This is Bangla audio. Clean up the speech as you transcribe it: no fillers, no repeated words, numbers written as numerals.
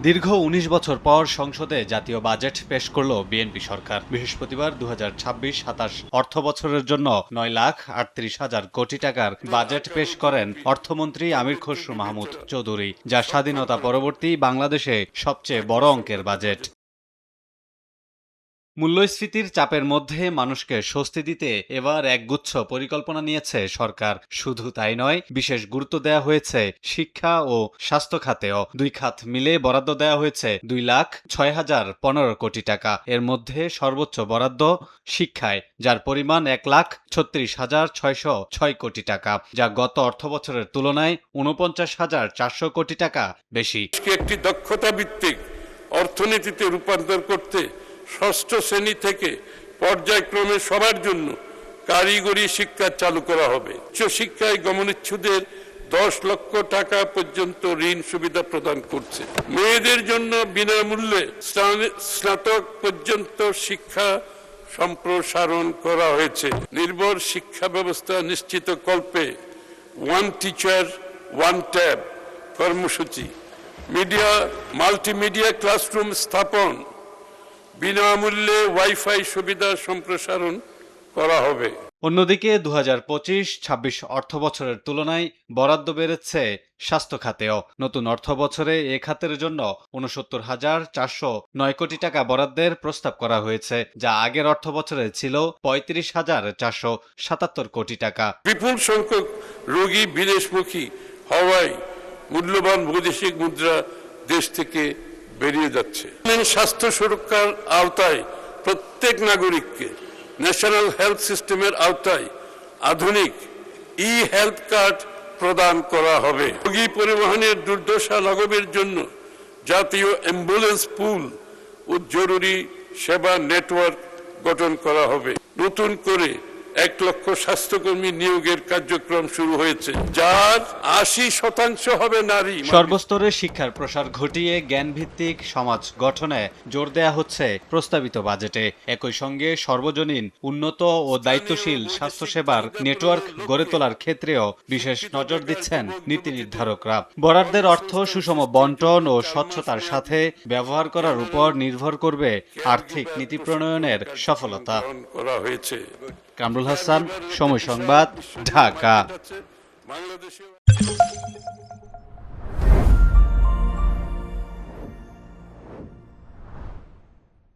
দীর্ঘ ১৯ বছর পর সংসদে জাতীয় বাজেট পেশ করল বিএনপি সরকার। বৃহস্পতিবার ২০২৬-২৭ অর্থবছরের জন্য ৯,৩৮,০০০ কোটি টাকার বাজেট পেশ করেন অর্থমন্ত্রী আমির খসরু মাহমুদ চৌধুরী, যা স্বাধীনতা পরবর্তী বাংলাদেশে সবচেয়ে বড় অঙ্কের বাজেট। মূল্যস্ফীতির চাপের মধ্যে মানুষকে স্বস্তি দিতে এবার একগুচ্ছ পরিকল্পনা নিয়েছে সরকার। শুধু তাই নয়, বিশেষ গুরুত্ব দেওয়া হয়েছে শিক্ষা ও স্বাস্থ্য খাতেও। দুই খাত মিলে বরাদ্দ দেওয়া হয়েছে ২,০৬,০১৫ কোটি টাকা। এর মধ্যে সর্বোচ্চ বরাদ্দ শিক্ষায়, যার পরিমাণ ১,৩৬,৬০৬ কোটি টাকা, যা গত অর্থবছরের তুলনায় ৪৯,৪০০ কোটি টাকা বেশি। একটি দক্ষতা ভিত্তিক অর্থনীতিতে রূপান্তর করতে ষষ্ঠ শ্রেণী থেকে পর্যায়ক্রমে সবার জন্য কারিগরি শিক্ষা চালু করা হবে। উচ্চশিক্ষায় গমনেচ্ছুদের ১০ লক্ষ টাকা পর্যন্ত ঋণ সুবিধা প্রদান করছে। মেয়েদের জন্য বিনামূল্যে স্নাতক পর্যন্ত শিক্ষা সম্প্রসারণ করা হয়েছে। নির্ভর শিক্ষা ব্যবস্থা নিশ্চিত কল্পে ওয়ান টিচার ওয়ান ট্যাব কর্মসূচি, মাল্টিমিডিয়া ক্লাসরুম স্থাপন, বিনামূল্যে ওয়াইফাই সুবিধা সম্প্রসারণ করা হবে। অন্যদিকে ২০২৫-২৬ অর্থবছরের তুলনায় বরাদ্দ বেড়েছে স্বাস্থ্য খাতেও। নতুন অর্থবছরে এ খাতের জন্য ৬৯,৪০৯ কোটি টাকা বরাদ্দের প্রস্তাব করা হয়েছে, যা আগের অর্থবছরে ছিল ৩৫,৪৭৭ কোটি টাকা। বিপুল সংখ্যক রোগী বিদেশমুখী হওয়ায় মূল্যবান বৈদেশিক মুদ্রা দেশ থেকে বেরিয়ে যাচ্ছে। স্বাস্থ্য সুরক্ষার আওতায় প্রত্যেক নাগরিককে ন্যাশনাল হেলথ সিস্টেমের আওতায় আধুনিক হেলথ কার্ড প্রদান করা হবে। রোগী পরিবহনের দুর্দশা লাঘবের জন্য জাতীয় অ্যাম্বুলেন্স পুল ও জরুরি সেবা নেটওয়ার্ক গঠন করা হবে। নতুন করে ১ লক্ষ স্বাস্থ্যকর্মী নিয়োগের কার্যক্রম শুরু হয়েছে, যার ৮০% হবে নারী। সর্বস্তরে শিক্ষার প্রসার ঘটিয়ে জ্ঞানভিত্তিক সমাজ গঠনে জোর দেয়া হচ্ছে প্রস্তাবিত বাজেটে। একই সঙ্গে সর্বজনীন উন্নত ও দায়িত্বশীল স্বাস্থ্যসেবার নেটওয়ার্ক গড়ে তোলার ক্ষেত্রেও বিশেষ নজর দিচ্ছেন নীতি নির্ধারকরা। বরাদ্দের অর্থ সুষম বন্টন ও স্বচ্ছতার সাথে ব্যবহার করার উপর নির্ভর করবে আর্থিক নীতি প্রণয়নের সফলতা। কামরুল হাসান, সময় সংবাদ, ঢাকা।